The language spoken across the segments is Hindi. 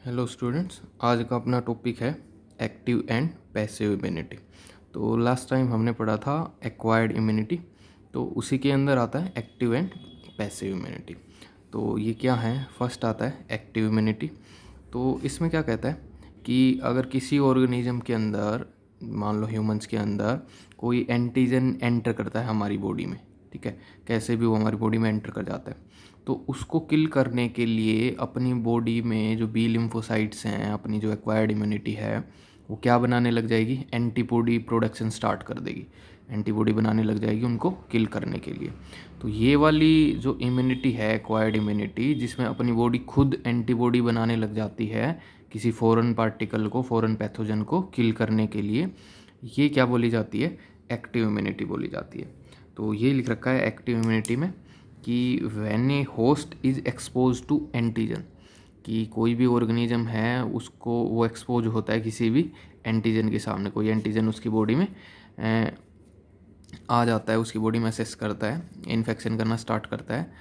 हेलो स्टूडेंट्स, आज का अपना टॉपिक है एक्टिव एंड पैसिव इम्यूनिटी। तो लास्ट टाइम हमने पढ़ा था एक्वायर्ड इम्यूनिटी, तो उसी के अंदर आता है एक्टिव एंड पैसिव इम्यूनिटी। तो ये क्या है? फर्स्ट आता है एक्टिव इम्यूनिटी। तो इसमें क्या कहता है कि अगर किसी ऑर्गेनिज्म के अंदर, मान लो ह्यूमंस के अंदर, कोई एंटीजन एंटर करता है हमारी बॉडी में, ठीक है, कैसे भी वो हमारी बॉडी में एंटर कर जाता है, तो उसको किल करने के लिए अपनी बॉडी में जो बी लिम्फोसाइट्स हैं, अपनी जो एक्वायर्ड इम्यूनिटी है, वो क्या बनाने लग जाएगी? एंटीबॉडी प्रोडक्शन स्टार्ट कर देगी, एंटीबॉडी बनाने लग जाएगी उनको किल करने के लिए। तो ये वाली जो इम्यूनिटी है, एक्वायर्ड इम्यूनिटी, जिसमें अपनी बॉडी खुद एंटीबॉडी बनाने लग जाती है किसी फॉरेन पार्टिकल को, फॉरेन पैथोजन को किल करने के लिए, ये क्या बोली जाती है? एक्टिव इम्यूनिटी बोली जाती है। तो ये लिख रखा है एक्टिव इम्यूनिटी में कि when a host is expose to antigen, कि कोई भी ऑर्गेनिज्म है उसको वो एक्सपोज होता है किसी भी एंटीजन के सामने, कोई एंटीजन उसकी बॉडी में आ जाता है, उसकी बॉडी में असेस करता है, इन्फेक्शन करना स्टार्ट करता है।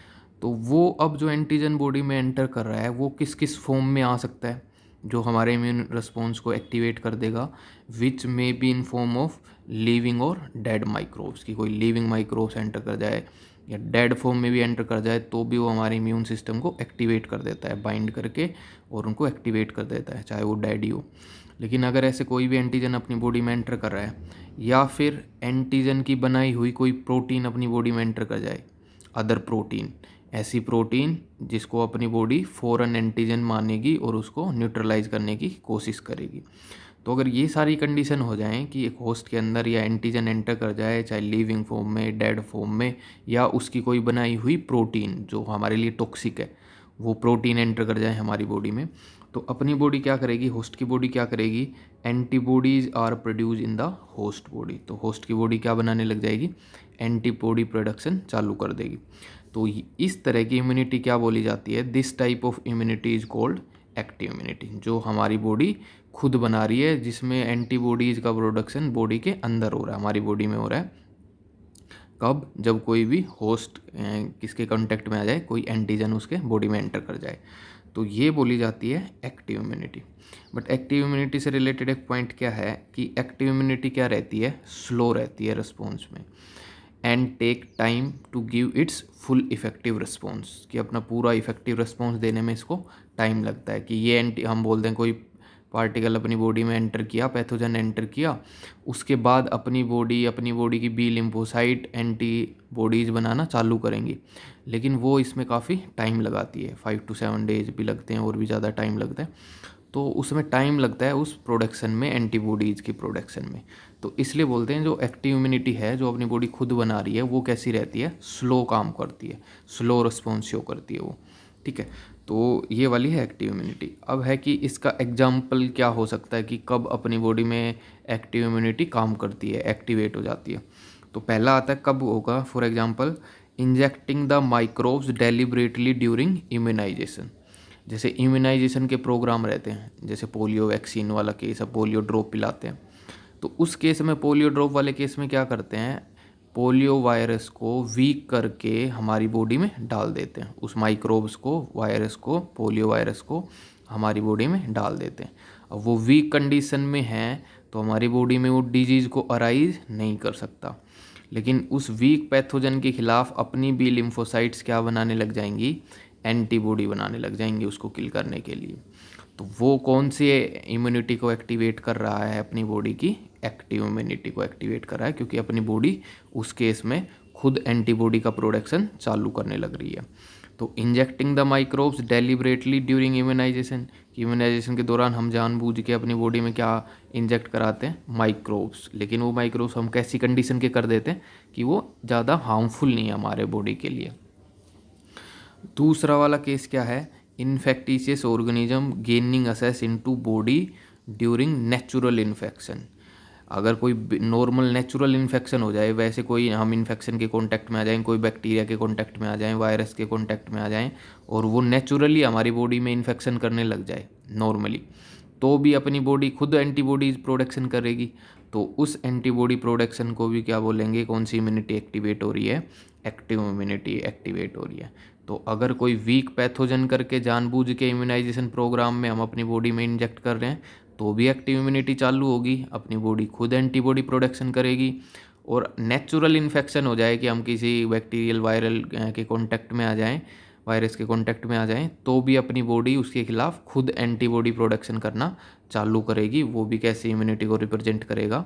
तो वो अब जो एंटीजन बॉडी में एंटर कर रहा है वो किस किस फॉर्म में आ सकता है जो हमारे इम्यून रिस्पॉन्स को एक्टिवेट कर देगा? Which may be in form of living और डेड माइक्रोब्स, की कोई लिविंग माइक्रोब्स एंटर कर जाए या डेड फॉर्म में भी एंटर कर जाए तो भी वो हमारे इम्यून सिस्टम को एक्टिवेट कर देता है, बाइंड करके, और उनको एक्टिवेट कर देता है, चाहे वो डेड ही हो। लेकिन अगर ऐसे कोई भी एंटीजन अपनी बॉडी में एंटर कर रहा है, या फिर एंटीजन की बनाई हुई कोई प्रोटीन अपनी बॉडी में एंटर कर जाए, अदर प्रोटीन, ऐसी प्रोटीन जिसको अपनी बॉडी फॉरेन एंटीजन मानेगी और उसको न्यूट्रलाइज करने की कोशिश करेगी। तो अगर ये सारी कंडीशन हो जाएं कि एक होस्ट के अंदर या एंटीजन एंटर कर जाए, चाहे लिविंग फॉर्म में, डेड फॉर्म में, या उसकी कोई बनाई हुई प्रोटीन जो हमारे लिए टॉक्सिक है, वो प्रोटीन एंटर कर जाए हमारी बॉडी में, तो अपनी बॉडी क्या करेगी? होस्ट की बॉडी क्या करेगी? Antibodies are produce in the host body. तो होस्ट की बॉडी क्या बनाने लग जाएगी? एंटीबॉडी प्रोडक्शन चालू कर देगी। तो इस तरह की इम्यूनिटी क्या बोली जाती है? This type of immunity is called active immunity, जो हमारी बॉडी खुद बना रही है, जिसमें एंटीबॉडीज़ का प्रोडक्शन बॉडी के अंदर हो रहा है, हमारी बॉडी में हो रहा है। कब? जब कोई भी होस्ट किसके कांटेक्ट में आ जाए, कोई एंटीजन उसके बॉडी में एंटर कर जाए, तो ये बोली जाती है active immunity. But active immunity से रिलेटेड एक पॉइंट क्या है कि एक्टिव इम्यूनिटी क्या रहती है? स्लो रहती है रिस्पॉन्स में, and take time to give its full effective response, कि अपना पूरा इफेक्टिव रिस्पॉन्स देने में इसको टाइम लगता है। कि ये हम बोलते हैं कोई पार्टिकल अपनी बॉडी में एंटर किया, पैथोजन एंटर किया, उसके बाद अपनी बॉडी की बी लिम्फोसाइट एंटीबॉडीज़ बनाना चालू करेंगी, लेकिन वो इसमें काफ़ी टाइम लगाती है, 5 to 7 डेज भी लगते हैं और भी ज़्यादा टाइम लगता है। तो उसमें टाइम लगता है उस प्रोडक्शन में, एंटीबॉडीज़ की प्रोडक्शन में। तो इसलिए बोलते हैं जो एक्टिव इम्यूनिटी है, जो अपनी बॉडी खुद बना रही है, वो कैसी रहती है? स्लो काम करती है, स्लो रिस्पॉन्स शो करती है वो, ठीक है। तो ये वाली है एक्टिव इम्यूनिटी। अब है कि इसका एग्जाम्पल क्या हो सकता है कि कब अपनी बॉडी में एक्टिव इम्यूनिटी काम करती है, एक्टिवेट हो जाती है। तो पहला आता है कब होगा? For example, injecting the microbes deliberately during immunisation. जैसे इम्यूनाइजेशन के प्रोग्राम रहते हैं, जैसे पोलियो वैक्सीन वाला केस है, पोलियो ड्रॉप पिलाते हैं, तो उस केस में, पोलियो ड्रॉप वाले केस में क्या करते हैं? पोलियो वायरस को वीक करके हमारी बॉडी में डाल देते हैं, उस माइक्रोब्स को, वायरस को, पोलियो वायरस को हमारी बॉडी में डाल देते हैं। अब वो वीक कंडीशन में है तो हमारी बॉडी में वो डिजीज़ को अराइज नहीं कर सकता, लेकिन उस वीक पैथोजन के खिलाफ अपनी बी लिम्फोसाइट्स क्या बनाने लग जाएंगी? एंटीबॉडी बनाने लग जाएंगी उसको किल करने के लिए। तो वो कौन सी इम्यूनिटी को एक्टिवेट कर रहा है? अपनी बॉडी की एक्टिव इम्यूनिटी को एक्टिवेट कर रहा है, क्योंकि अपनी बॉडी उस केस में खुद एंटीबॉडी का प्रोडक्शन चालू करने लग रही है। तो injecting the microbes deliberately during immunisation, immunisation के दौरान हम जानबूझ के अपनी बॉडी में क्या इंजेक्ट कराते हैं? माइक्रोब्स। लेकिन वो माइक्रोब्स हम कैसी कंडीशन के कर देते हैं कि वो ज़्यादा हार्मफुल नहीं है हमारे बॉडी के लिए। दूसरा वाला केस क्या है? Infectious organism gaining access into body during natural infection. अगर कोई नॉर्मल नेचुरल इन्फेक्शन हो जाए, वैसे कोई हम इन्फेक्शन के कांटेक्ट में आ जाएं, कोई बैक्टीरिया के कांटेक्ट में आ जाएं, वायरस के कांटेक्ट में आ जाएं, और वो नेचुरली हमारी बॉडी में इन्फेक्शन करने लग जाए नॉर्मली, तो भी अपनी बॉडी खुद एंटीबॉडीज प्रोडक्शन करेगी। तो उस एंटीबॉडी प्रोडक्शन को भी क्या बोलेंगे? कौन सी इम्यूनिटी एक्टिवेट हो रही है? एक्टिव इम्यूनिटी एक्टिवेट हो रही है। तो अगर कोई वीक पैथोजन करके जानबूझ के इम्यूनाइजेशन प्रोग्राम में हम अपनी बॉडी में इंजेक्ट कर रहे हैं तो भी एक्टिव इम्यूनिटी चालू होगी, अपनी बॉडी खुद एंटीबॉडी प्रोडक्शन करेगी। और नेचुरल इन्फेक्शन हो जाए कि हम किसी बैक्टीरियल वायरल के कांटेक्ट में आ जाएं, वायरस के कांटेक्ट में आ जाएं, तो भी अपनी बॉडी उसके खिलाफ खुद एंटीबॉडी प्रोडक्शन करना चालू करेगी। वो भी कैसी इम्यूनिटी को रिप्रेजेंट करेगा,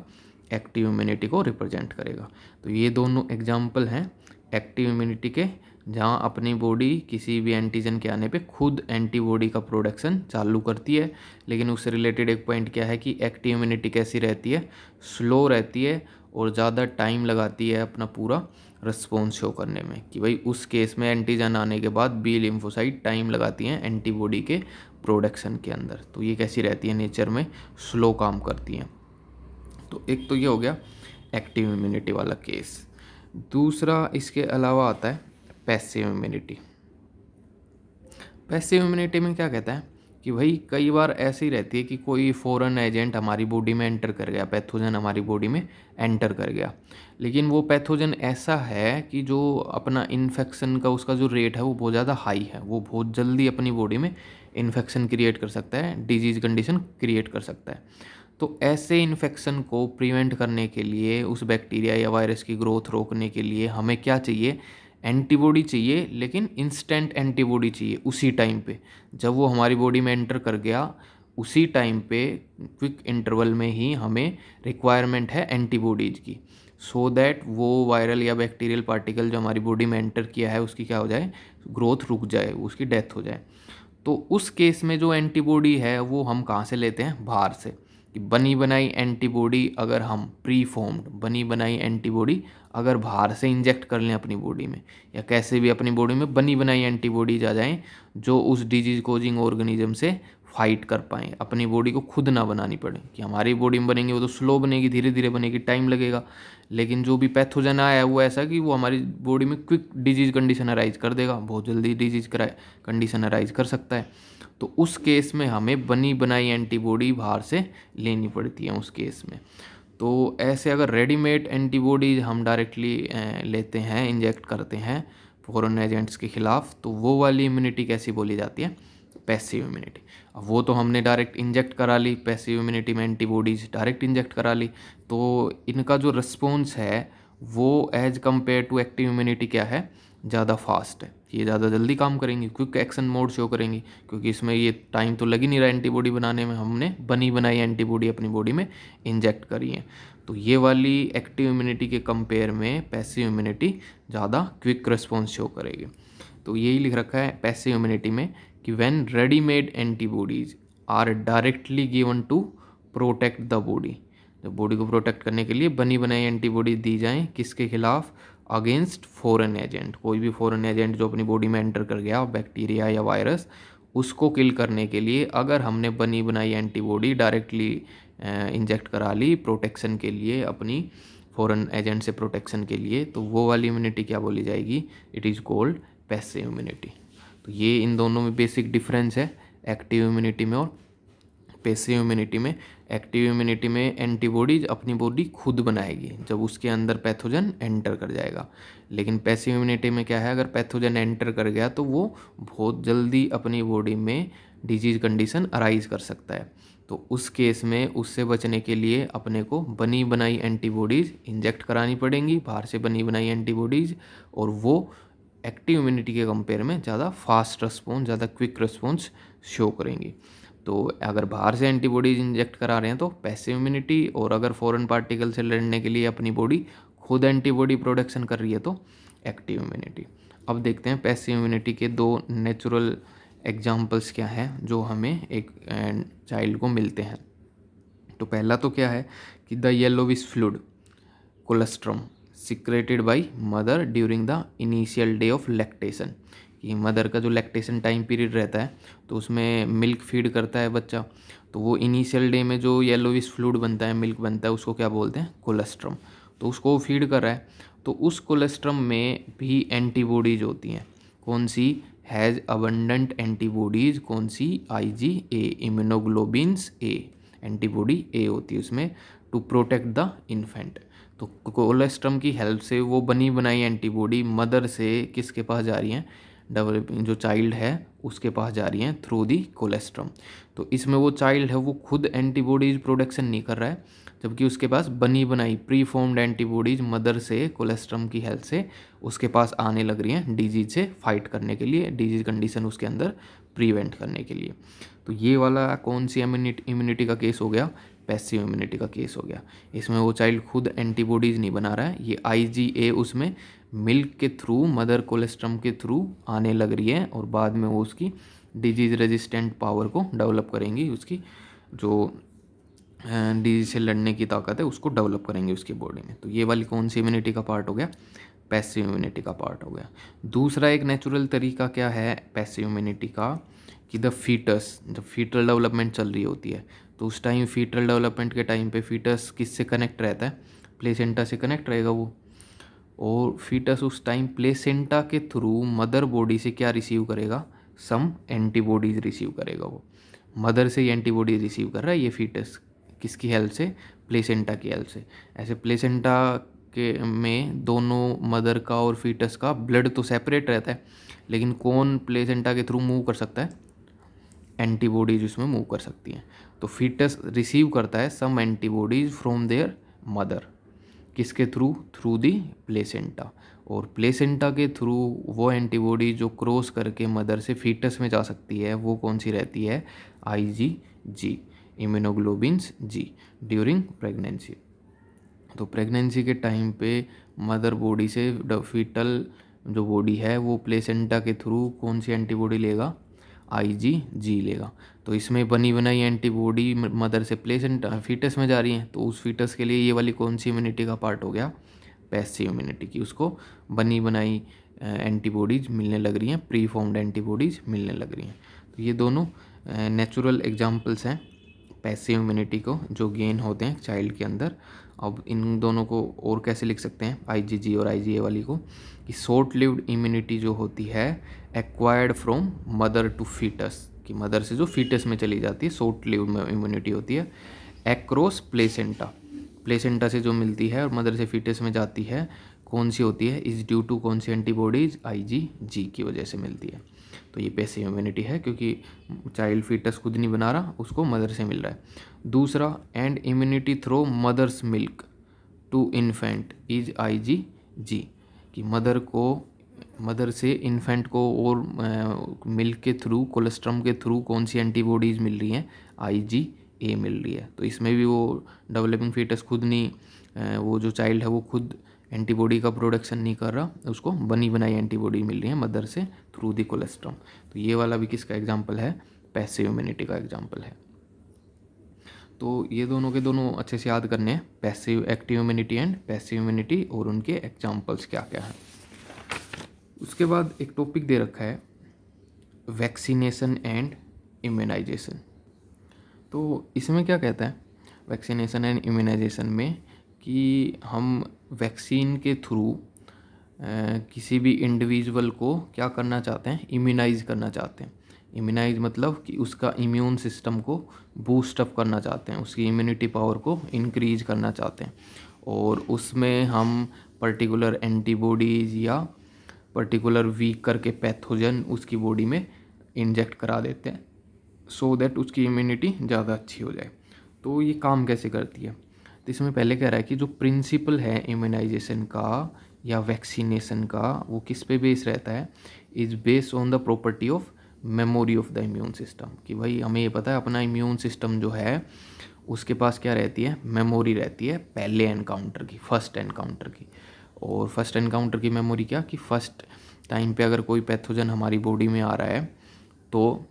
एक्टिव इम्यूनिटी को रिप्रेजेंट करेगा। तो ये दोनों एग्जाम्पल हैं एक्टिव इम्यूनिटी के, जहाँ अपनी बॉडी किसी भी एंटीजन के आने पे खुद एंटीबॉडी का प्रोडक्शन चालू करती है। लेकिन उससे रिलेटेड एक पॉइंट क्या है कि एक्टिव इम्यूनिटी कैसी रहती है, स्लो रहती है और ज़्यादा टाइम लगाती है अपना पूरा रिस्पॉन्स शो करने में। कि भाई उस केस में एंटीजन आने के बाद बी लिम्फोसाइट टाइम लगाती हैं एंटीबॉडी के प्रोडक्शन के अंदर। तो ये कैसी रहती है, नेचर में स्लो काम करती हैं। तो एक तो ये हो गया एक्टिव इम्यूनिटी वाला केस। दूसरा इसके अलावा आता है पैसिव इम्यूनिटी। पैसिव इम्यूनिटी में क्या कहता है कि भाई कई बार ऐसी रहती है कि कोई फॉरेन एजेंट हमारी बॉडी में एंटर कर गया, पैथोजन हमारी बॉडी में एंटर कर गया, लेकिन वो पैथोजन ऐसा है कि जो अपना इन्फेक्शन का उसका जो रेट है वो बहुत ज़्यादा हाई है, वो बहुत जल्दी अपनी बॉडी में इन्फेक्शन क्रिएट कर सकता है, डिजीज़ कंडीशन क्रिएट कर सकता है। तो ऐसे इन्फेक्शन को प्रिवेंट करने के लिए, उस बैक्टीरिया या वायरस की ग्रोथ रोकने के लिए हमें क्या चाहिए, एंटीबॉडी चाहिए। लेकिन इंस्टेंट एंटीबॉडी चाहिए उसी टाइम पे, जब वो हमारी बॉडी में एंटर कर गया उसी टाइम पे क्विक इंटरवल में ही हमें रिक्वायरमेंट है एंटीबॉडीज़ की, सो दैट वो वायरल या बैक्टीरियल पार्टिकल जो हमारी बॉडी में एंटर किया है उसकी क्या हो जाए, ग्रोथ रुक जाए, उसकी डेथ हो जाए। तो उस केस में जो एंटीबॉडी है वो हम कहाँ से लेते हैं, बाहर से। कि बनी बनाई एंटीबॉडी अगर हम प्री फॉर्म्ड बनी बनाई एंटीबॉडी अगर बाहर से इंजेक्ट कर लें अपनी बॉडी में, या कैसे भी अपनी बॉडी में बनी बनाई एंटीबॉडीज आ जाएं जो उस डिजीज कोजिंग ऑर्गेनिज्म से फाइट कर पाएँ, अपनी बॉडी को खुद ना बनानी पड़े। कि हमारी बॉडी में बनेंगी वो तो स्लो बनेगी, धीरे धीरे बनेगी, टाइम लगेगा। लेकिन जो भी पैथोजन आया है वो ऐसा कि वो हमारी बॉडी में क्विक डिजीज कंडीशन अराइज कर देगा, बहुत जल्दी डिजीज कंडीशन अराइज कर सकता है। तो उस केस में हमें बनी बनाई एंटीबॉडी बाहर से लेनी पड़ती है उस केस में। तो ऐसे अगर रेडीमेड एंटीबॉडीज हम डायरेक्टली लेते हैं, इंजेक्ट करते हैं फॉरेन एजेंट्स के खिलाफ, तो वो वाली इम्यूनिटी कैसी बोली जाती है, पैसिव इम्यूनिटी। अब वो तो हमने डायरेक्ट इंजेक्ट करा ली, पैसिव इम्यूनिटी में एंटीबॉडीज डायरेक्ट इंजेक्ट करा ली, तो इनका जो रिस्पॉन्स है वो as compare to active immunity क्या है, ज़्यादा फास्ट है। ये ज़्यादा जल्दी काम करेंगी, क्विक एक्शन मोड शो करेंगी, क्योंकि इसमें ये टाइम तो लग ही नहीं रहा एंटीबॉडी बनाने में, हमने बनी बनाई एंटीबॉडी अपनी बॉडी में इंजेक्ट करी है। तो ये वाली एक्टिव इम्यूनिटी के कंपेयर में पैसिव इम्यूनिटी ज़्यादा क्विक रिस्पॉन्स शो करेगी। तो यही लिख रखा है पैसिव इम्यूनिटी में कि when readymade antibodies are directly given to protect the body, जब बॉडी को प्रोटेक्ट करने के लिए बनी बनाई एंटीबॉडी दी जाएं, किसके खिलाफ, अगेंस्ट फॉरेन एजेंट। कोई भी फॉरेन एजेंट जो अपनी बॉडी में एंटर कर गया, बैक्टीरिया या वायरस, उसको किल करने के लिए अगर हमने बनी बनाई एंटीबॉडी डायरेक्टली इंजेक्ट करा ली प्रोटेक्शन के लिए, अपनी फॉरेन एजेंट से प्रोटेक्शन के लिए, तो वो वाली इम्यूनिटी क्या बोली जाएगी, it is called passive immunity. तो ये इन दोनों में बेसिक डिफरेंस है, एक्टिव इम्यूनिटी में और पैसिव इम्यूनिटी में। एक्टिव इम्यूनिटी में एंटीबॉडीज अपनी बॉडी खुद बनाएगी जब उसके अंदर पैथोजन एंटर कर जाएगा। लेकिन पैसिव इम्यूनिटी में क्या है, अगर पैथोजन एंटर कर गया तो वो बहुत जल्दी अपनी बॉडी में डिजीज़ कंडीशन अराइज कर सकता है। तो उस केस में उससे बचने के लिए अपने को बनी बनाई एंटीबॉडीज़ इंजेक्ट करानी पड़ेंगी, बाहर से बनी बनाई एंटीबॉडीज़, और वो एक्टिव इम्यूनिटी के कंपेयर में ज़्यादा फास्ट रिस्पॉन्स, ज़्यादा क्विक रिस्पॉन्स शो करेंगी। तो अगर बाहर से एंटीबॉडीज इंजेक्ट करा रहे हैं तो पैसिव इम्यूनिटी, और अगर फॉरेन पार्टिकल से लड़ने के लिए अपनी बॉडी खुद एंटीबॉडी प्रोडक्शन कर रही है तो एक्टिव इम्यूनिटी। अब देखते हैं पैसिव इम्यूनिटी के दो नेचुरल एग्जांपल्स क्या हैं जो हमें एक चाइल्ड को मिलते हैं। तो पहला तो क्या है कि the yellowish fluid colostrum secreted by mother during the initial day of lactation. कि मदर का जो लैक्टेशन टाइम पीरियड रहता है तो उसमें मिल्क फीड करता है बच्चा, तो वो इनिशियल डे में जो येलोविश फ्लूइड बनता है, मिल्क बनता है, उसको क्या बोलते हैं, कोलेस्ट्रम। तो उसको वो फीड कर रहा है, तो उस कोलेस्ट्रम में भी एंटीबॉडीज होती हैं। कौन सी, हैज़ अबंडेंट एंटीबॉडीज, कौन सी, IgA, immunoglobins A, antibody A होती है उसमें, टू प्रोटेक्ट द इन्फेंट। तो कोलेस्ट्रम की हेल्प से वो बनी बनाई एंटीबॉडी मदर से किसके पास जा रही हैं, डेवलपिंग जो चाइल्ड है उसके पास जा रही हैं थ्रू दी कोलेस्ट्रम। तो इसमें वो चाइल्ड है वो खुद एंटीबॉडीज प्रोडक्शन नहीं कर रहा है, जबकि उसके पास बनी बनाई प्री फॉर्म्ड एंटीबॉडीज मदर से कोलेस्ट्रम की हेल्प से उसके पास आने लग रही हैं डिजीज से फाइट करने के लिए, डिजीज कंडीशन उसके अंदर प्रिवेंट करने के लिए। तो ये वाला कौन सी इम्यूनिटी का केस हो गया? पैसिव इम्यूनिटी का केस हो गया। इसमें वो चाइल्ड खुद एंटीबॉडीज़ नहीं बना रहा है, ये IgA उसमें मिल्क के थ्रू मदर कोलेस्ट्रम के थ्रू आने लग रही है और बाद में वो उसकी डिजीज़ रेजिस्टेंट पावर को डेवलप करेंगी, उसकी जो डिजीज से लड़ने की ताकत है उसको डेवलप करेंगे उसकी बॉडी में। तो ये वाली कौन सी इम्यूनिटी का पार्ट हो गया? पैसिव इम्यूनिटी का पार्ट हो गया। दूसरा एक नेचुरल तरीका क्या है पैसिव इम्यूनिटी का, कि द फीटस, जब फीटल डेवलपमेंट चल रही होती है तो उस टाइम फीटल डेवलपमेंट के टाइम पे फीटस किससे कनेक्ट रहता है? प्लेसेंटा से कनेक्ट रहेगा वो। और फीटस उस टाइम प्लेसेंटा के थ्रू मदर बॉडी से क्या रिसीव करेगा? सम एंटीबॉडीज रिसीव करेगा वो। मदर से ही एंटीबॉडीज रिसीव कर रहा है ये फीटस, किसकी हेल्प से? प्लेसेंटा की हेल्प से। ऐसे प्लेसेंटा के में दोनों मदर का और फीटस का ब्लड तो सेपरेट रहता है, लेकिन कौन प्लेसेंटा के थ्रू मूव कर सकता है? एंटीबॉडीज उसमें मूव कर सकती हैं। तो फीटस रिसीव करता है सम एंटीबॉडीज फ्रॉम देयर मदर, किसके थ्रू? Through the placenta. और प्लेसेंटा के थ्रू वो एंटीबॉडी जो क्रॉस करके मदर से फीटस में जा सकती है वो कौन सी रहती है? IgG, इम्यूनोग्लोबिन्स जी, ड्यूरिंग प्रेगनेंसी। तो प्रेगनेंसी के टाइम पे मदर बॉडी से फीटल जो बॉडी है वो प्लेसेंटा के थ्रू कौन सी एंटीबॉडी लेगा? IgG लेगा। तो इसमें बनी बनाई एंटीबॉडी मदर से प्लेसेंटा फीटस में जा रही हैं, तो उस फीटस के लिए ये वाली कौन सी इम्यूनिटी का पार्ट हो गया? पैसिव इम्यूनिटी की। उसको बनी बनाई एंटीबॉडीज मिलने लग रही हैं, प्री फॉर्म्ड एंटीबॉडीज मिलने लग रही हैं। तो ये दोनों नेचुरल एग्जाम्पल्स हैं पैसिव इम्यूनिटी को जो गेन होते हैं चाइल्ड के अंदर। अब इन दोनों को और कैसे लिख सकते हैं IgG और IgA वाली को, कि शॉर्ट लिव्ड इम्यूनिटी जो होती है acquired from mother to foetus, कि मदर से जो फीटस में चली जाती है शॉर्ट लिव्ड इम्यूनिटी होती है। एक्रोस प्लेसेंटा, प्लेसेंटा से जो मिलती है और मदर से फीटस में जाती है कौन सी होती है? इज ड्यू टू कौन सी एंटीबॉडीज? IgG की वजह से मिलती है। तो ये पैसिव इम्यूनिटी है क्योंकि चाइल्ड फीटस खुद नहीं बना रहा, उसको मदर से मिल रहा है। दूसरा, and immunity through mother's milk to infant is IgG, कि मदर से इन्फेंट को और मिल्क के थ्रू कोलेस्ट्रम के थ्रू कौन सी एंटीबॉडीज़ मिल रही हैं? IgA मिल रही है। तो इसमें भी वो डेवलपिंग फीटस खुद नहीं, वो जो चाइल्ड है वो खुद एंटीबॉडी का प्रोडक्शन नहीं कर रहा, उसको बनी बनाई एंटीबॉडी मिल रही है मदर से थ्रू दी कोलेस्ट्रम। तो ये वाला भी किसका एग्जाम्पल है? पैसिव इम्यूनिटी का एग्जाम्पल है। तो ये दोनों के दोनों अच्छे से याद करने हैं, passive active immunity and passive immunity, और उनके एग्जाम्पल्स क्या क्या हैं। उसके बाद एक टॉपिक दे रखा है वैक्सीनेशन एंड इम्यूनाइजेशन। तो इसमें क्या कहता है वैक्सीनेशन एंड इम्यूनाइजेशन में, कि हम वैक्सीन के थ्रू किसी भी इंडिविजुअल को क्या करना चाहते हैं? इम्यूनाइज करना चाहते हैं। इम्यूनाइज मतलब कि उसका इम्यून सिस्टम को बूस्ट अप करना चाहते हैं, उसकी इम्यूनिटी पावर को इंक्रीज करना चाहते हैं। और उसमें हम पर्टिकुलर एंटीबॉडीज़ या पर्टिकुलर वीक करके पैथोजन उसकी बॉडी में इंजेक्ट करा देते हैं सो दैट उसकी इम्यूनिटी ज़्यादा अच्छी हो जाए। तो ये काम कैसे करती है? तो इसमें पहले कह रहा है कि जो प्रिंसिपल है इम्यूनाइजेशन का या वैक्सीनेशन का वो किस पे बेस रहता है? Is based on the property of memory of the immune system, कि भाई हमें ये पता है अपना इम्यून सिस्टम जो है उसके पास क्या रहती है? मेमोरी रहती है पहले एनकाउंटर की, फर्स्ट एनकाउंटर की। और फर्स्ट एनकाउंटर की मेमोरी क्या, कि फर्स्ट टाइम पे अगर कोई पैथोजन हमारी बॉडी में आ रहा है तो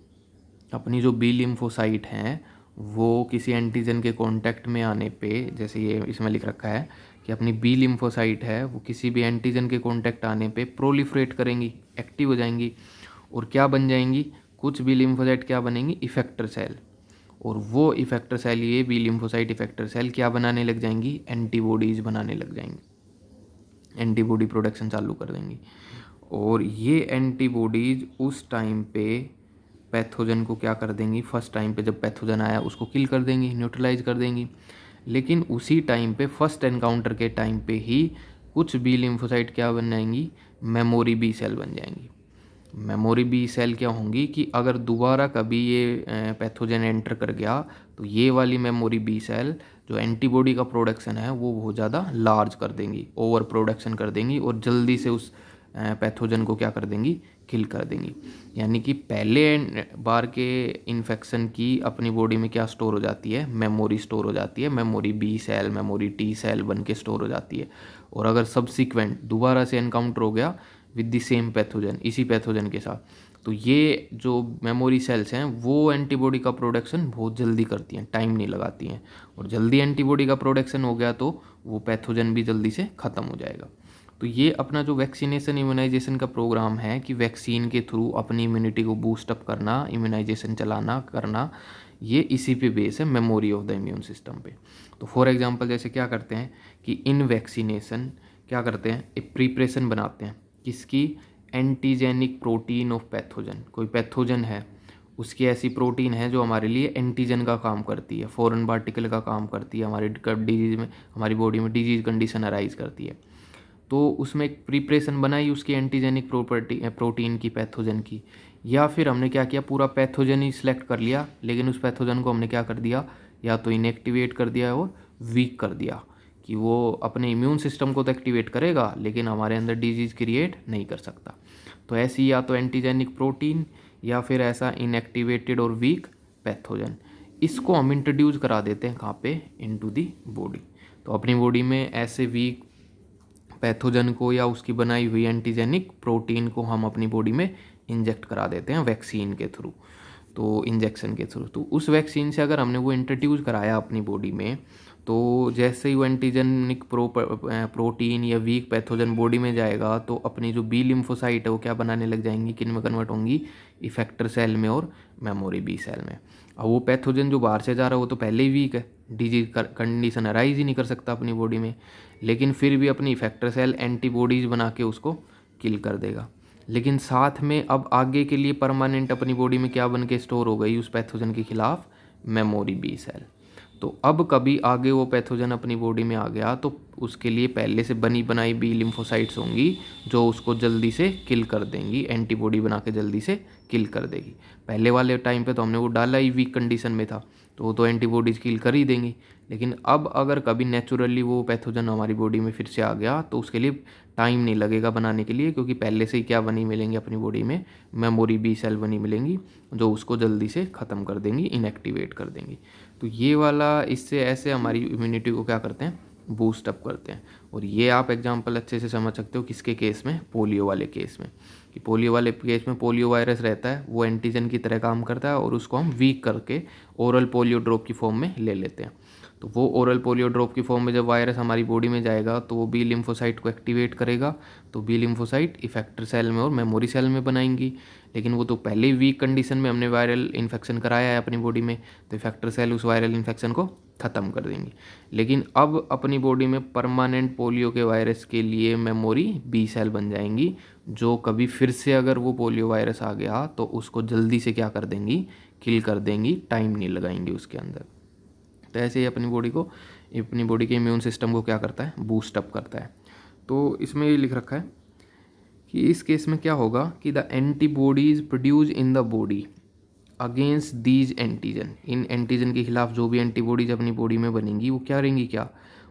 अपनी जो बी लिम्फोसाइट हैं वो किसी एंटीजन के कांटेक्ट में आने पे, जैसे ये इसमें लिख रखा है कि अपनी बी लिम्फोसाइट है वो किसी भी एंटीजन के कांटेक्ट आने पे प्रोलिफरेट करेंगी, एक्टिव हो जाएंगी, और क्या बन जाएंगी? कुछ बी लिम्फोसाइट क्या बनेंगी? Effector cell. और वो इफेक्टर सेल, ये बी लिम्फोसाइट इफेक्टर सेल क्या बनाने लग जाएंगी? एंटीबॉडीज़ बनाने लग जाएंगी, एंटीबॉडी प्रोडक्शन चालू कर देंगी। और ये एंटीबॉडीज़ उस टाइम पे पैथोजन को क्या कर देंगी? फर्स्ट टाइम पे जब पैथोजन आया उसको किल कर देंगी, न्यूट्रलाइज कर देंगी। लेकिन उसी टाइम पे फर्स्ट एनकाउंटर के टाइम पे ही कुछ बी लिम्फोसाइट क्या बन जाएंगी? मेमोरी बी सेल बन जाएंगी। मेमोरी बी सेल क्या होंगी कि अगर दोबारा कभी ये पैथोजन एंटर कर गया तो ये वाली मेमोरी बी सेल जो एंटीबॉडी का प्रोडक्शन है वो बहुत ज़्यादा लार्ज कर देंगी, ओवर प्रोडक्शन कर देंगी और जल्दी से उस पैथोजन को क्या कर देंगी, किल कर देंगी। यानी कि पहले बार के इन्फेक्शन की अपनी बॉडी में क्या स्टोर हो जाती है, मेमोरी स्टोर हो जाती है, memory B cell memory T cell बन के स्टोर हो जाती है। और अगर सब्सिक्वेंट दोबारा से एनकाउंटर हो गया विद द सेम पैथोजन, इसी पैथोजन के साथ, तो ये जो मेमोरी सेल्स हैं वो एंटीबॉडी का प्रोडक्शन बहुत जल्दी करती हैं, टाइम नहीं लगाती हैं। और जल्दी एंटीबॉडी का प्रोडक्शन हो गया तो वो पैथोजन भी जल्दी से ख़त्म हो जाएगा। तो ये अपना जो वैक्सीनेशन इम्यूनाइजेशन का प्रोग्राम है कि वैक्सीन के थ्रू अपनी इम्यूनिटी को बूस्टअप करना, इम्यूनाइजेशन चलाना करना, ये इसी पे बेस है, memory of the immune system पे। तो फॉर एग्जांपल जैसे क्या करते हैं कि इन वैक्सीनेशन क्या करते हैं, एक प्रिपरेशन बनाते हैं किसकी, एंटीजेनिक प्रोटीन ऑफ पैथोजन। कोई पैथोजन है उसकी ऐसी प्रोटीन है जो हमारे लिए एंटीजन का काम करती है, फॉरेन पार्टिकल का काम करती है, हमारी डिजीज में, हमारी बॉडी में डिजीज कंडीशन अराइज करती है। तो उसमें एक प्रिपरेशन बनाई उसकी एंटीजेनिक प्रोटीन की, पैथोजन की। या फिर हमने क्या किया, पूरा पैथोजन ही सिलेक्ट कर लिया, लेकिन उस पैथोजन को हमने क्या कर दिया, या तो इनएक्टिवेट कर दिया और वीक कर दिया कि वो अपने इम्यून सिस्टम को तो एक्टिवेट करेगा लेकिन हमारे अंदर डिजीज़ क्रिएट नहीं कर सकता। तो ऐसी या तो एंटीजेनिक प्रोटीन या फिर ऐसा इनएक्टिवेटेड और वीक पैथोजन, इसको हम इंट्रोड्यूस करा देते हैं कहाँ पे, इनटू दी बॉडी। तो अपनी बॉडी में ऐसे वीक पैथोजन को या उसकी बनाई हुई एंटीजेनिक प्रोटीन को हम अपनी बॉडी में इंजेक्ट करा देते हैं वैक्सीन के थ्रू, तो इंजेक्शन के थ्रू। तो उस वैक्सीन से अगर हमने वो इंट्रोड्यूस कराया अपनी बॉडी में, तो जैसे ही वो एंटीजेनिक प्रोटीन या वीक पैथोजन बॉडी में जाएगा तो अपनी जो बी लिम्फोसाइट है वो क्या बनाने लग जाएंगी, किन में कन्वर्ट होंगी, इफेक्टर सेल में और मेमोरी बी सेल में। अब वो पैथोजन जो बाहर से जा रहा है वो तो पहले ही वीक है, डिजीज कंडीशन अराइज ही नहीं कर सकता अपनी बॉडी में, लेकिन फिर भी अपनी इफेक्टर सेल एंटीबॉडीज बना के उसको किल कर देगा। लेकिन साथ में अब आगे के लिए परमानेंट अपनी बॉडी में क्या बन के स्टोर हो गई उस पैथोजन के खिलाफ, मेमोरी बी सेल। तो अब कभी आगे वो पैथोजन अपनी बॉडी में आ गया तो उसके लिए पहले से बनी बनाई बी लिम्फोसाइट्स होंगी जो उसको जल्दी से किल कर देंगी, एंटीबॉडी बना के जल्दी से किल कर देगी। पहले वाले टाइम पे तो हमने वो डाला ही वीक कंडीशन में था तो वो तो एंटीबॉडीज किल कर ही देंगी। लेकिन अब अगर कभी नेचुरली वो पैथोजन हमारी बॉडी में फिर से आ गया तो उसके लिए टाइम नहीं लगेगा बनाने के लिए, क्योंकि पहले से ही क्या बनी मिलेंगी अपनी बॉडी में, मेमोरी बी सेल बनी मिलेंगी जो उसको जल्दी से ख़त्म कर देंगी, इनएक्टिवेट कर देंगी। तो ये वाला इससे ऐसे हमारी इम्यूनिटी को क्या करते हैं, बूस्ट अप करते हैं। और ये आप एग्जांपल अच्छे से समझ सकते हो किसके केस में, पोलियो वाले केस में, कि पोलियो वाले केस में पोलियो वायरस रहता है, वो एंटीजन की तरह काम करता है और उसको हम वीक करके ओरल पोलियो ड्रॉप की फॉर्म में ले लेते हैं। तो वो ओरल पोलियो ड्रॉप की फॉर्म में जब वायरस हमारी बॉडी में जाएगा तो वो बी लिम्फोसाइट को एक्टिवेट करेगा, तो बी लिम्फोसाइट इफेक्टर सेल में और मेमोरी सेल में बनाएंगी। लेकिन वो तो पहले ही वीक कंडीशन में हमने वायरल इन्फेक्शन कराया है अपनी बॉडी में, तो इफेक्टर सेल उस वायरल इन्फेक्शन को ख़त्म कर देंगी। लेकिन अब अपनी बॉडी में परमानेंट पोलियो के वायरस के लिए मेमोरी बी सेल बन जाएंगी जो कभी फिर से अगर वो पोलियो वायरस आ गया तो उसको जल्दी से क्या कर देंगी, किल कर देंगी, टाइम नहीं लगाएंगी उसके अंदर। तो ऐसे ही अपनी बॉडी के इम्यून सिस्टम को क्या करता है, बूस्ट अप करता है। तो इसमें ये लिख रखा है कि इस केस में क्या होगा कि the antibodies produce in the body against these antigen, in antigen के खिलाफ जो भी एंटीबॉडीज अपनी बॉडी में बनेंगी वो क्या रहेंगी, क्या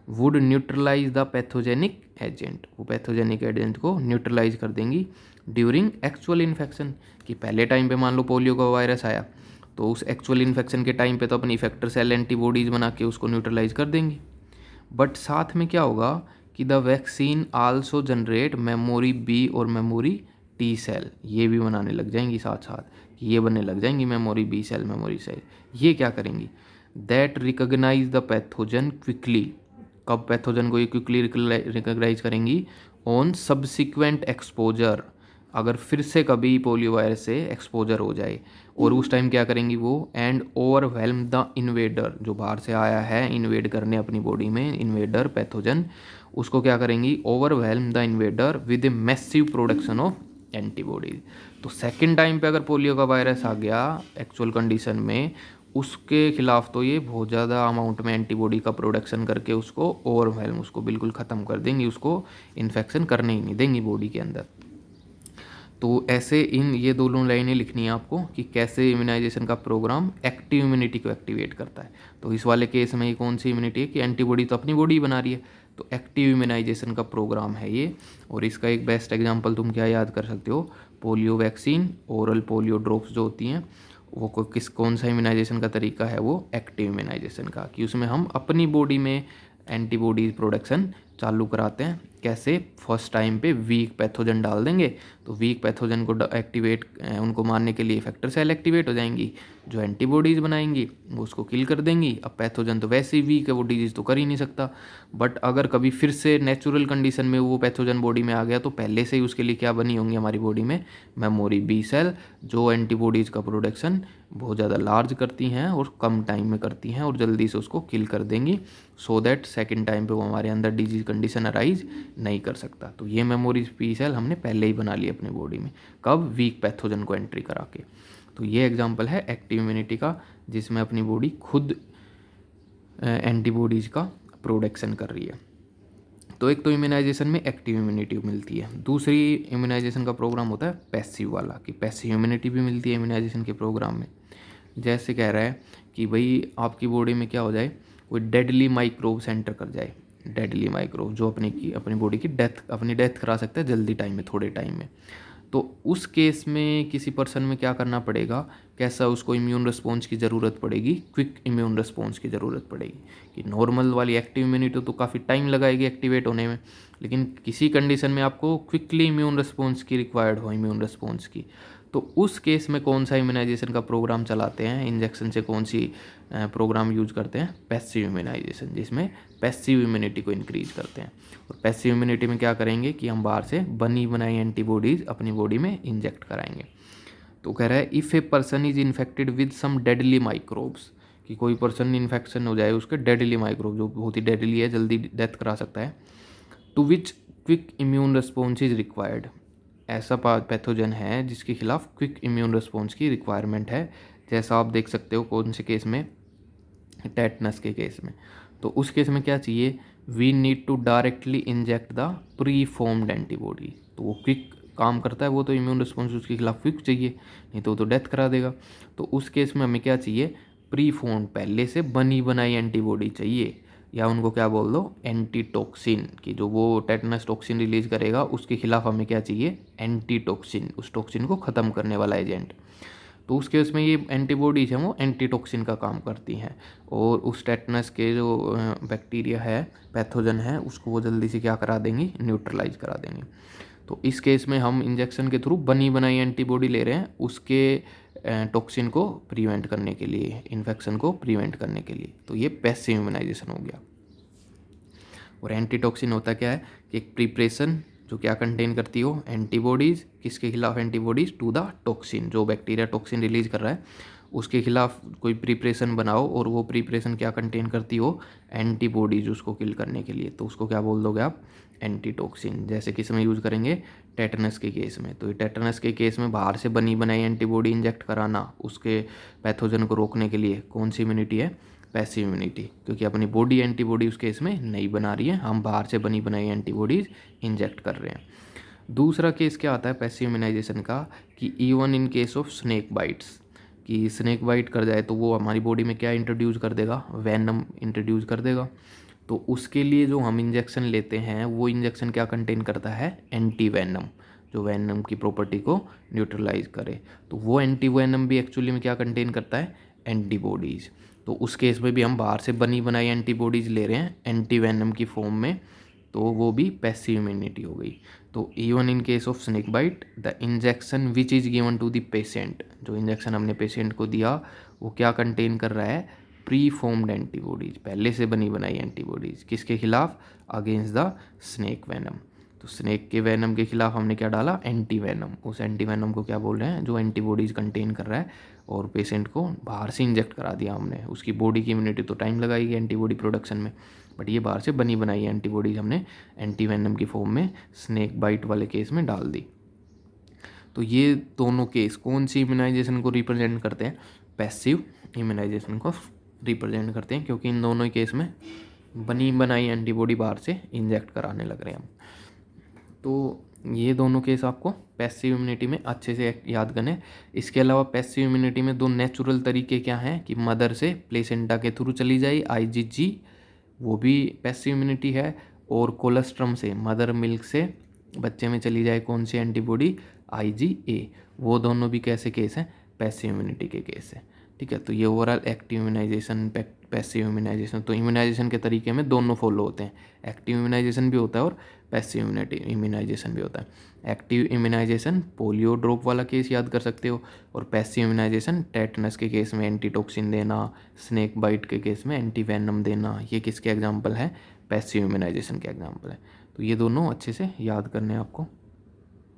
would neutralise the pathogenic agent, वो पैथोजेनिक एजेंट को न्यूट्रलाइज कर देंगी ड्यूरिंग एक्चुअल इन्फेक्शन। कि पहले टाइम पे मान लो पोलियो का वायरस आया तो उस एक्चुअल इन्फेक्शन के टाइम पे तो अपनी इफेक्टर सेल एंटीबॉडीज बना के उसको न्यूट्रलाइज कर देंगी। बट साथ में क्या होगा कि the vaccine also generate memory B और मेमोरी टी सेल, ये भी बनाने लग जाएंगी साथ साथ, ये बनने लग जाएंगी memory B cell memory cell. ये क्या करेंगी, that recognise the pathogen quickly, कब पैथोजन को ये क्विकली रिकॉग्नाइज करेंगी, ऑन सब्सिक्वेंट एक्सपोजर, अगर फिर से कभी पोलियो वायरस से एक्सपोजर हो जाए। और उस टाइम क्या करेंगी वो, एंड ओवरवेल्म द इन्वेडर, जो बाहर से आया है इन्वेड करने अपनी बॉडी में, इन्वेडर पैथोजन, उसको क्या करेंगी, overwhelm the invader with a massive production of antibodies. तो सेकेंड टाइम पे अगर पोलियो का वायरस आ गया एक्चुअल कंडीशन में, उसके खिलाफ तो ये बहुत ज़्यादा अमाउंट में एंटीबॉडी का प्रोडक्शन करके उसको ओवरवेल्म, उसको बिल्कुल ख़त्म कर देंगी, उसको इन्फेक्शन करने ही नहीं देंगी बॉडी के अंदर। तो ऐसे इन ये दोनों लाइनें लिखनी है आपको कि कैसे इम्यूनाइजेशन का प्रोग्राम एक्टिव इम्यूनिटी को एक्टिवेट करता है। तो इस वाले केस में ये कौन सी इम्यूनिटी है कि एंटीबॉडी तो अपनी बॉडी बना रही है, तो एक्टिव इम्यूनाइजेशन का प्रोग्राम है ये। और इसका एक बेस्ट एग्जांपल तुम क्या याद कर सकते हो, polio vaccine, oral polio drops जो होती हैं वो कौन सा इम्यूनाइजेशन का तरीका है, वो एक्टिव इम्यूनाइजेशन का, कि उसमें हम अपनी बॉडी में एंटीबॉडीज प्रोडक्शन चालू कराते हैं। कैसे, फर्स्ट टाइम पे वीक पैथोजन डाल देंगे, तो वीक पैथोजन को एक्टिवेट उनको मारने के लिए इफेक्टर सेल एक्टिवेट हो जाएंगी, जो एंटीबॉडीज़ बनाएंगी वो उसको किल कर देंगी। अब पैथोजन तो वैसे ही वीक है, वो डिजीज़ तो कर ही नहीं सकता। बट अगर कभी फिर से नेचुरल कंडीशन में वो पैथोजन बॉडी में आ गया, तो पहले से ही उसके लिए क्या बनी होंगी हमारी बॉडी में, मेमोरी बी सेल, जो एंटीबॉडीज़ का प्रोडक्शन बहुत ज़्यादा लार्ज करती हैं और कम टाइम में करती हैं और जल्दी से उसको किल कर देंगी, सो दैट सेकेंड टाइम पे वो हमारे अंदर डिजीज कंडीशन अराइज नहीं कर सकता। तो ये मेमोरी बी सेल हमने पहले ही बना ली अपनी बॉडी में, कब, वीक पैथोजन को एंट्री करा के। तो ये एग्जांपल है एक्टिव इम्यूनिटी का, जिसमें अपनी बॉडी खुद एंटीबॉडीज़ का प्रोडक्शन कर रही है। तो एक तो इम्यूनाइजेशन में एक्टिव इम्यूनिटी मिलती है, दूसरी इम्यूनाइजेशन का प्रोग्राम होता है पैसिव वाला, कि पैसिव इम्यूनिटी भी मिलती है इम्यूनाइजेशन के प्रोग्राम में। जैसे कह रहा है कि भाई आपकी बॉडी में क्या हो जाए, कोई डेडली माइक्रोब सेंटर कर जाए, डेडली माइक्रोब जो अपनी बॉडी की अपनी डेथ करा सकता है जल्दी टाइम में, थोड़े टाइम में। तो उस केस में किसी पर्सन में क्या करना पड़ेगा, कैसा उसको इम्यून रिस्पॉन्स की ज़रूरत पड़ेगी, क्विक इम्यून रिस्पॉन्स की ज़रूरत पड़ेगी। कि नॉर्मल वाली एक्टिव इम्यूनिटी तो काफ़ी टाइम लगाएगी एक्टिवेट होने में, लेकिन किसी कंडीशन में आपको क्विकली इम्यून रिस्पॉन्स की रिक्वायर्ड हो, इम्यून रिस्पॉन्स की, तो उस केस में कौन सा इम्यूनाइजेशन का प्रोग्राम चलाते हैं, इंजेक्शन से कौन सी प्रोग्राम यूज करते हैं, पैसिव इम्यूनाइजेशन, जिसमें पैसिव इम्यूनिटी को इंक्रीज करते हैं। और पैसिव इम्यूनिटी में क्या करेंगे कि हम बाहर से बनी बनाई एंटीबॉडीज़ अपनी बॉडी में इंजेक्ट कराएंगे। तो कह रहा है if a person is infected with some deadly microbes, कि कोई पर्सन इन्फेक्शन हो जाए उसके डेडली माइक्रोब, जो बहुत ही डेडली है, जल्दी डेथ करा सकता है, to which quick immune response is required, ऐसा पैथोजन है जिसके खिलाफ क्विक इम्यून रिस्पॉन्स की रिक्वायरमेंट है। जैसा आप देख सकते हो कौन से केस में, टेटनस के केस में। तो उस केस में क्या चाहिए, we need to directly inject the preformed antibody. तो वो क्विक काम करता है, वो तो इम्यून रिस्पॉन्स उसके खिलाफ क्विक चाहिए, नहीं तो वो तो डेथ करा देगा। तो उस केस में हमें क्या चाहिए, प्री फॉर्म्ड, पहले से बनी बनाई एंटीबॉडी चाहिए, या उनको क्या बोल दो, एंटीटॉक्सिन, की जो वो टेटनस टॉक्सिन रिलीज करेगा उसके खिलाफ हमें क्या चाहिए, एंटीटॉक्सिन, उस टॉक्सिन को ख़त्म करने वाला एजेंट। तो उस केस में ये एंटीबॉडीज हैं वो एंटीटॉक्सिन का काम करती हैं, और उस टेटनस के जो बैक्टीरिया है, पैथोजन है, उसको वो जल्दी से क्या करा देंगी, न्यूट्रलाइज करा देंगी। तो इस केस में हम इंजेक्शन के थ्रू बनी बनाई एंटीबॉडी ले रहे हैं उसके टॉक्सिन को प्रिवेंट करने के लिए, इन्फेक्शन को प्रिवेंट करने के लिए। तो ये पैसिव इम्यूनाइजेशन हो गया। और एंटीटॉक्सिन होता क्या है कि एक प्रिपरेशन जो क्या कंटेन करती हो, एंटीबॉडीज़, किसके खिलाफ, एंटीबॉडीज़ टू द टॉक्सिन, जो बैक्टीरिया टॉक्सिन रिलीज कर रहा है उसके खिलाफ कोई प्रिपरेशन बनाओ, और वो प्रिपरेशन क्या कंटेन करती हो, एंटीबॉडीज उसको किल करने के लिए। तो उसको क्या बोल दोगे आप, एंटीटॉक्सिन। जैसे किस में यूज़ करेंगे, टेटनस के केस में। तो ये टेटनस के केस में बाहर से बनी बनाई एंटीबॉडी इंजेक्ट कराना उसके पैथोजन को रोकने के लिए, कौन सी इम्यूनिटी है, पैसिव इम्यूनिटी, क्योंकि अपनी बॉडी एंटीबॉडी उस केस में नहीं बना रही है, हम बाहर से बनी बनाई एंटीबॉडीज़ इंजेक्ट कर रहे हैं। दूसरा केस क्या आता है पैसिव इम्यूनाइजेशन का, कि even in case of snake bites, कि स्नेक बाइट कर जाए तो वो हमारी बॉडी में क्या इंट्रोड्यूस कर देगा, वेनम इंट्रोड्यूस कर देगा। तो उसके लिए जो हम इंजेक्शन लेते हैं वो इंजेक्शन क्या कंटेन करता है, एंटी वेनम, जो वेनम की प्रॉपर्टी को न्यूट्रलाइज करे। तो वो एंटी वेनम भी एक्चुअली में क्या कंटेन करता है, एंटीबॉडीज़। तो उस केस में भी हम बाहर से बनी बनाई एंटीबॉडीज़ ले रहे हैं एंटी वेनम की फॉर्म में, तो वो भी पैसिव इम्यूनिटी हो गई। तो even in case of snake bite the injection which is given to the patient, जो इंजेक्शन हमने पेशेंट को दिया वो क्या कंटेन कर रहा है, प्री फॉर्म्ड एंटीबॉडीज़, पहले से बनी बनाई एंटीबॉडीज़, किसके खिलाफ, अगेंस्ट द स्नेक वेनम। तो स्नेक के वेनम के खिलाफ हमने क्या डाला, एंटी वेनम। उस एंटी वेनम को क्या बोल रहे हैं, जो एंटीबॉडीज़ कंटेन कर रहा है, और पेशेंट को बाहर से इंजेक्ट करा दिया हमने। उसकी बॉडी की इम्यूनिटी तो टाइम लगाएगी एंटीबॉडी प्रोडक्शन में, बट ये बाहर से बनी बनाई एंटीबॉडीज़ हमने एंटी वेनम की फॉर्म में स्नेक बाइट वाले केस में डाल दी। तो ये दोनों केस कौन सी इम्यूनाइजेशन को रिप्रेजेंट करते हैं, पैसिव इम्यूनाइजेशन को रिप्रेजेंट करते हैं, क्योंकि इन दोनों केस में बनी बनाई एंटीबॉडी बाहर से इंजेक्ट कराने लग रहे हैं हम। तो ये दोनों केस आपको पैसिव इम्यूनिटी में अच्छे से याद करने हैं। इसके अलावा पैसिव इम्यूनिटी में दो नेचुरल तरीके क्या हैं कि मदर से प्लेसेंटा के थ्रू चली जाए IgG, वो भी पैसिव इम्यूनिटी है, और कोलेस्ट्रम से मदर मिल्क से बच्चे में चली जाए कौन सी एंटीबॉडी, IgA, वो दोनों भी कैसे केस हैं, पैसिव इम्यूनिटी के केस हैं। ठीक है, तो ये overall active immunisation, passive immunisation, तो इम्यूनाइजेशन के तरीके में दोनों फॉलो होते हैं, एक्टिव इम्यूनाइजेशन भी होता है और पैसिव इम्यूनाइजेशन भी होता है। एक्टिव इम्यूनाइजेशन पोलियो ड्रॉप वाला केस याद कर सकते हो, और पैसिव इम्यूनाइजेशन टेटनस के केस में एंटीटॉक्सिन देना, स्नेक बाइट के केस में एंटीवेनम देना, ये किसके एग्जाम्पल है, पैसिव इम्यूनाइजेशन के एग्जाम्पल है। तो ये दोनों अच्छे से याद करने हैं आपको।